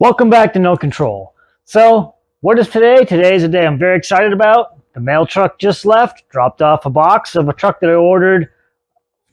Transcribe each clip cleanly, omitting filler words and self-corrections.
Welcome back to No Control. So, what is today? Today is a day I'm very excited about. The mail truck just left, dropped off a box of a truck that I ordered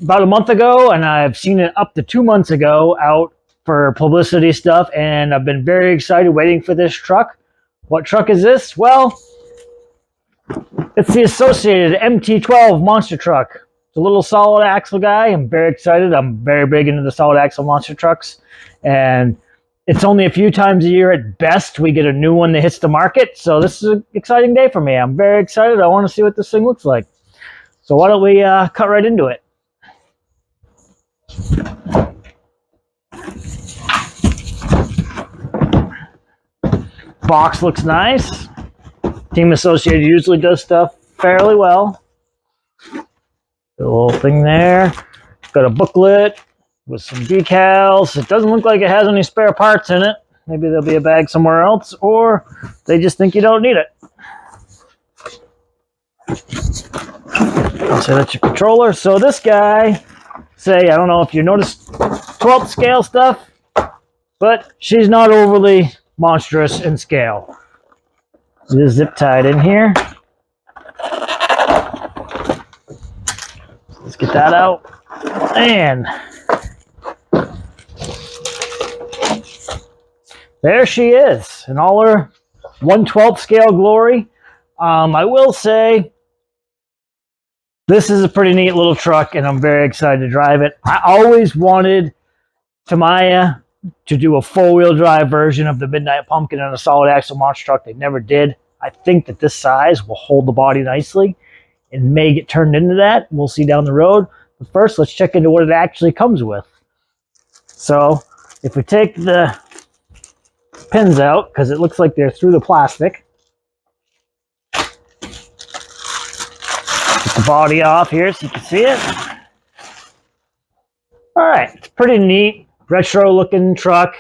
about a month ago, and I've seen it up to 2 months ago out for publicity stuff, and I've been very excited waiting for this truck. What truck is this? Well, it's the associated MT12 monster truck. It's a little solid axle guy. I'm very excited. I'm very big into the solid axle monster trucks, and it's only a few times a year at best we get a new one that hits the market. So this is an exciting day for me. I'm very excited. I want to see what this thing looks like. So why don't we cut right into it. Box looks nice. Team Associated usually does stuff fairly well. The little thing there. Got a booklet with some decals. It doesn't look like it has any spare parts in it. Maybe there'll be a bag somewhere else, or they just think you don't need it. So that's your controller. So this guy, say, I don't know if you noticed 12th scale stuff, but she's not overly monstrous in scale. It is zip tied in here. Let's get that out. And there she is in all her 1/12 scale glory. I will say this is a pretty neat little truck, and I'm very excited to drive it. I always wanted Tamiya to do a four-wheel drive version of the Midnight Pumpkin and a solid axle monster truck. They never did. I think that this size will hold the body nicely and may get turned into that. We'll see down the road. But first, let's check into what it actually comes with. So if we take the pins out, because it looks like they're through the plastic. Get the body off here so you can see it. Alright, it's pretty neat, retro looking truck.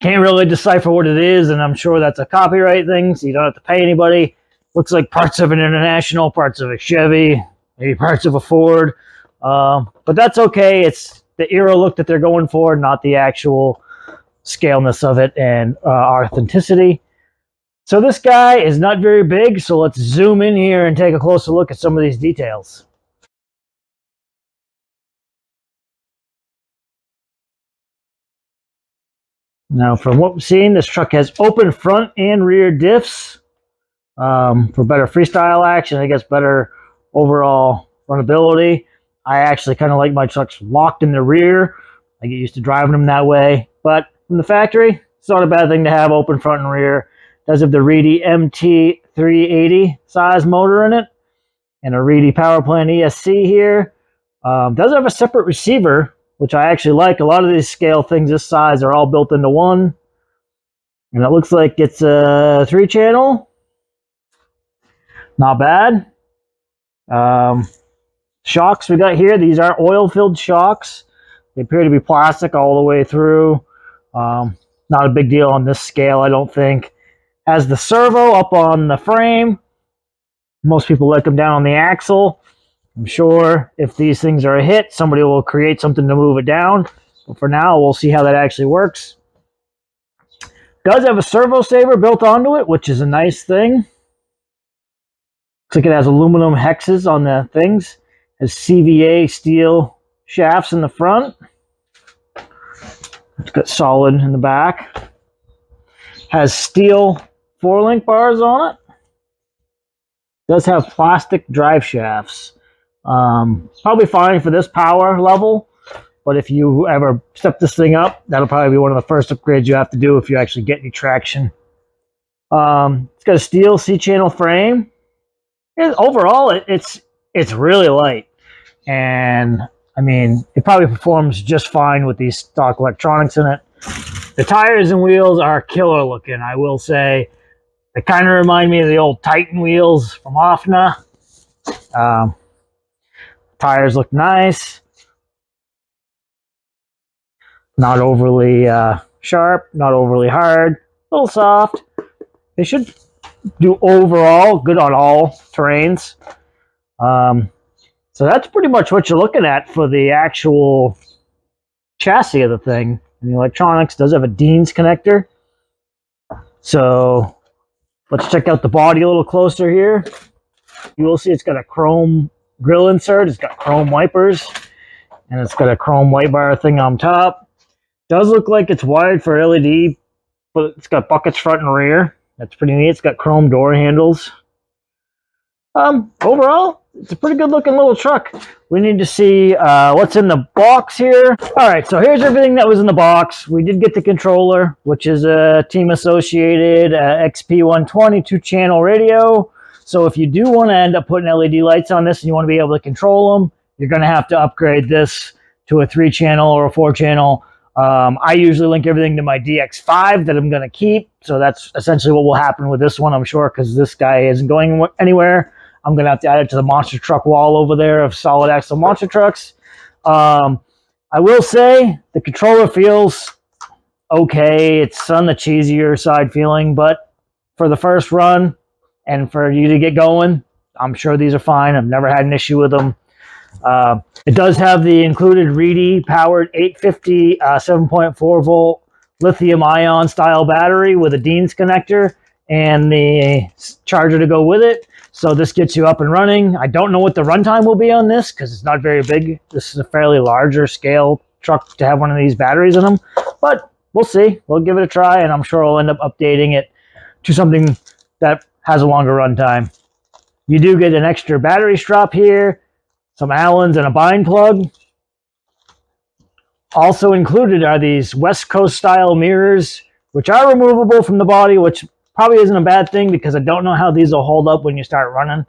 Can't really decipher what it is, and I'm sure that's a copyright thing, so you don't have to pay anybody. Looks like parts of an International, parts of a Chevy, maybe parts of a Ford. But that's okay. It's the era look that they're going for, not the actual scaleness of it and authenticity. So this guy is not very big, so let's zoom in here and take a closer look at some of these details. Now, from what we've seen, this truck has open front and rear diffs for better freestyle action. I guess better overall runnability. I actually kind of like my trucks locked in the rear. I get used to driving them that way. But from the factory, it's not a bad thing to have open front and rear. It does have the Reedy MT380 size motor in it and a Reedy power plant ESC here. Does have a separate receiver, which I actually like. A lot of these scale things this size are all built into one. And it looks like it's a 3-channel. Not bad. Shocks we got here. These are oil-filled shocks. They appear to be plastic all the way through. Not a big deal on this scale, I don't think. Has the servo up on the frame. Most people like them down on the axle. I'm sure if these things are a hit, somebody will create something to move it down. But for now, we'll see how that actually works. Does have a servo saver built onto it, which is a nice thing. Looks like it has aluminum hexes on the things. Has CVA steel shafts in the front. It's got solid in the back. Has steel 4-link bars on it. Does have plastic drive shafts. Probably fine for this power level, but if you ever step this thing up, that'll probably be one of the first upgrades you have to do if you actually get any traction. It's got a steel C-channel frame. And overall, it's really light, and I mean, it probably performs just fine with these stock electronics in it. The tires and wheels are killer looking, I will say. They kind of remind me of the old Titan wheels from Offna. Tires look nice. Not overly sharp, not overly hard, a little soft. They should do overall good on all terrains. So that's pretty much what you're looking at for the actual chassis of the thing. And the electronics does have a Dean's connector. So let's check out the body a little closer here. You will see it's got a chrome grill insert. It's got chrome wipers, and it's got a chrome white bar thing on top. Does look like it's wired for LED, but it's got buckets front and rear. That's pretty neat. It's got chrome door handles. Overall, it's a pretty good looking little truck. We need to see what's in the box here. All right, so here's everything that was in the box. We did get the controller, which is a team associated XP120 2-channel radio. So if you do want to end up putting LED lights on this and you want to be able to control them, you're going to have to upgrade this to a 3-channel or a 4-channel. I usually link everything to my DX5 that I'm going to keep. So that's essentially what will happen with this one, I'm sure, because this guy isn't going anywhere. I'm going to have to add it to the monster truck wall over there of solid axle monster trucks. I will say the controller feels okay. It's on the cheesier side feeling, but for the first run and for you to get going, I'm sure these are fine. I've never had an issue with them. It does have the included Reedy powered 850 7.4 volt lithium ion style battery with a Dean's connector and the charger to go with it. So this gets you up and running. I don't know what the runtime will be on this because it's not very big. This is a fairly larger scale truck to have one of these batteries in them, but we'll see. We'll give it a try, and I'm sure I'll end up updating it to something that has a longer runtime. You do get an extra battery strap here, some Allens, and a bind plug. Also included are these West Coast style mirrors, which are removable from the body, which probably isn't a bad thing because I don't know how these will hold up when you start running.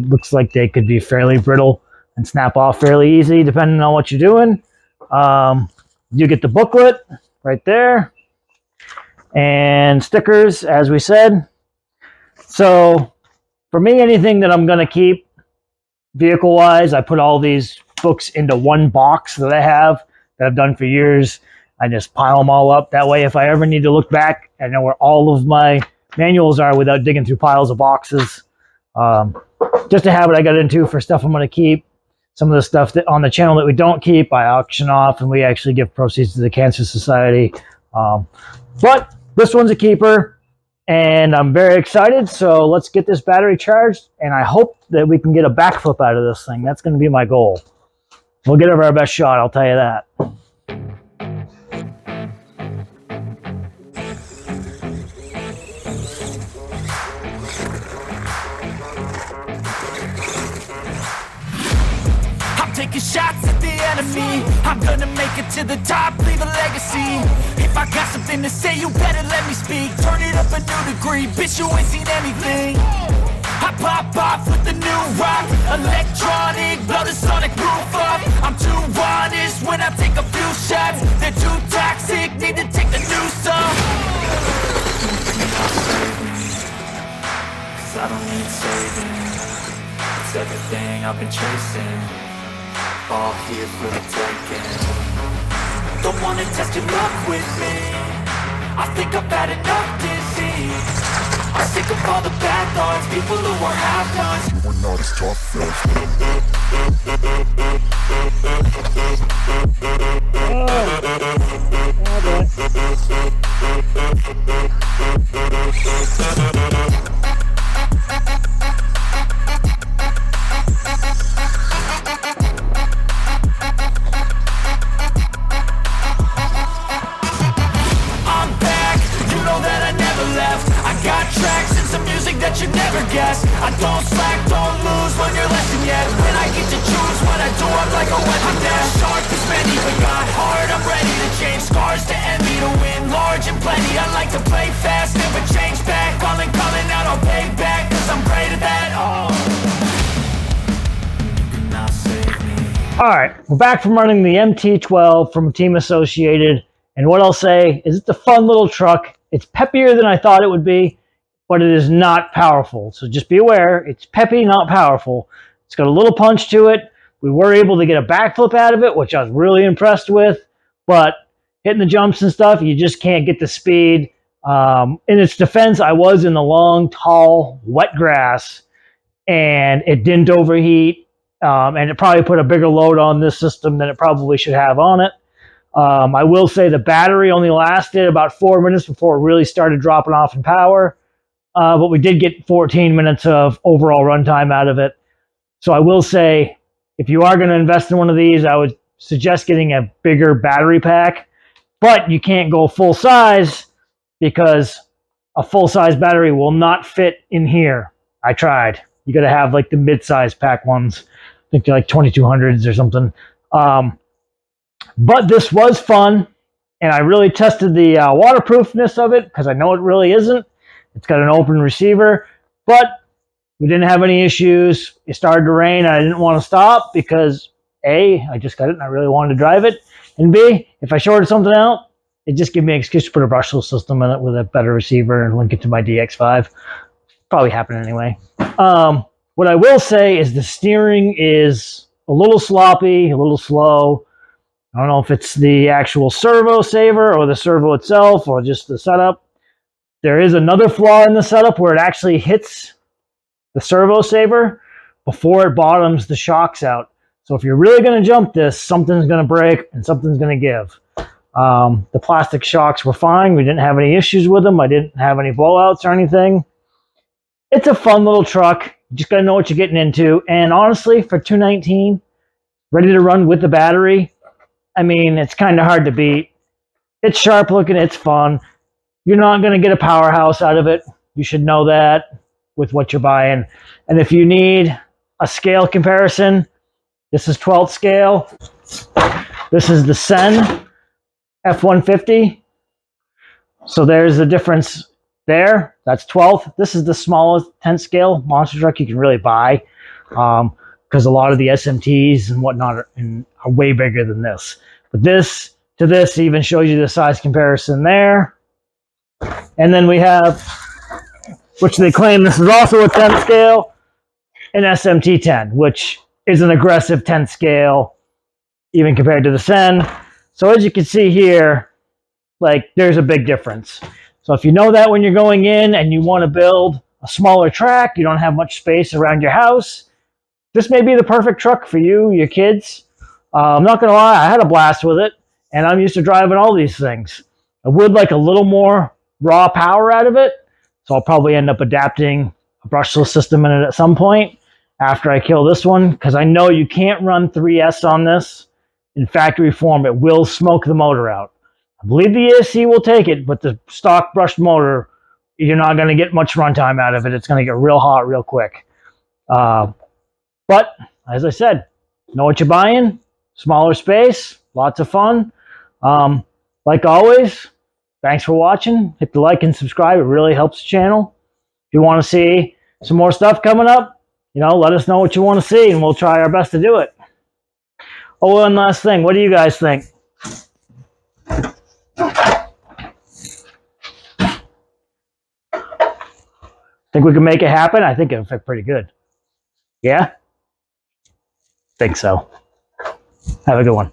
Looks like they could be fairly brittle and snap off fairly easy depending on what you're doing. You get the booklet right there and stickers, as we said. So for me, anything that I'm going to keep vehicle-wise, I put all these books into one box that I have that I've done for years. I just pile them all up. That way, if I ever need to look back, I know where all of my manuals are without digging through piles of boxes. Just a habit I got into for stuff I'm going to keep. Some of the stuff that on the channel that we don't keep, I auction off, and we actually give proceeds to the Cancer Society. But this one's a keeper, and I'm very excited. So let's get this battery charged, and I hope that we can get a backflip out of this thing. That's going to be my goal. We'll get our best shot, I'll tell you that. Taking shots at the enemy, I'm gonna make it to the top, leave a legacy. If I got something to say, you better let me speak. Turn it up a new degree, bitch, you ain't seen anything. I pop off with the new rock, electronic, blow the sonic roof up. I'm too honest when I take a few shots. They're too toxic, need to take the noose off. Cause I don't need saving. It's everything I've been chasing. All here for the taking. Don't wanna test your luck with me. I think I've had enough disease. I'm sick of all the bad thoughts, people who are half-nots. You are not as tough that you never guess. I don't slack, don't lose, learn your lesson yet. When I get to choose what I do, I'm like a weapon there. Sharp as many, but got hard, I'm ready to change. Scars to envy, to win large and plenty. I like to play fast, never change back. Calling out, I'll pay back, cause I'm great at that. Oh, you cannot save me. Alright, we're back from running the MT12 from Team Associated. And what I'll say is it's a fun little truck. It's peppier than I thought it would be, but it is not powerful. So just be aware, it's peppy, not powerful. It's got a little punch to it. We were able to get a backflip out of it, which I was really impressed with, but hitting the jumps and stuff, you just can't get the speed. In its defense, I was in the long, tall, wet grass, and it didn't overheat, and it probably put a bigger load on this system than it probably should have on it. I will say the battery only lasted about 4 minutes before it really started dropping off in power, but we did get 14 minutes of overall runtime out of it. So I will say, if you are going to invest in one of these, I would suggest getting a bigger battery pack, but you can't go full size because a full size battery will not fit in here. I tried. You got to have like the mid-size pack ones. I think they're like 2200s or something. But this was fun, and I really tested the waterproofness of it because I know it really isn't. It's got an open receiver, but we didn't have any issues. It started to rain. I didn't want to stop because A, I just got it and I really wanted to drive it. And B, if I shorted something out, it just gave me an excuse to put a brushless system in it with a better receiver and link it to my DX5. Probably happen anyway. What I will say is the steering is a little sloppy, a little slow. I don't know if it's the actual servo saver or the servo itself or just the setup. There is another flaw in the setup where it actually hits the servo saver before it bottoms the shocks out. So if you're really going to jump this, something's going to break and something's going to give. The plastic shocks were fine. We didn't have any issues with them. I didn't have any blowouts or anything. It's a fun little truck. You just got to know what you're getting into. And honestly, for $219, ready to run with the battery, I mean, it's kind of hard to beat. It's sharp looking. It's fun. You're not going to get a powerhouse out of it. You should know that with what you're buying. And if you need a scale comparison, this is 12th scale. This is the Sen F-150. So there's the difference there. That's 12th. This is the smallest 10th scale monster truck you can really buy because a lot of the SMTs and whatnot are way bigger than this. But this to this even shows you the size comparison there. And then we have, which they claim this is also a 10th scale, an SMT10, which is an aggressive 10th scale, even compared to the Sen. So as you can see here, like there's a big difference. So if you know that when you're going in and you want to build a smaller track, you don't have much space around your house, this may be the perfect truck for you, your kids. I'm not going to lie, I had a blast with it, and I'm used to driving all these things. I would like a little more raw power out of it, so I'll probably end up adapting a brushless system in it at some point after I kill this one, because I know you can't run 3S on this. In factory form, it will smoke the motor out. I believe the ESC will take it, but the stock brushed motor, you're not going to get much runtime out of it. It's going to get real hot real quick. But, as I said, know what you're buying. Smaller space, lots of fun. Like always, thanks for watching. Hit the like and subscribe. It really helps the channel. If you want to see some more stuff coming up, let us know what you want to see, and we'll try our best to do it. Oh, one last thing. What do you guys think? Think we can make it happen? I think it'll fit pretty good. Yeah? Think so. Have a good one.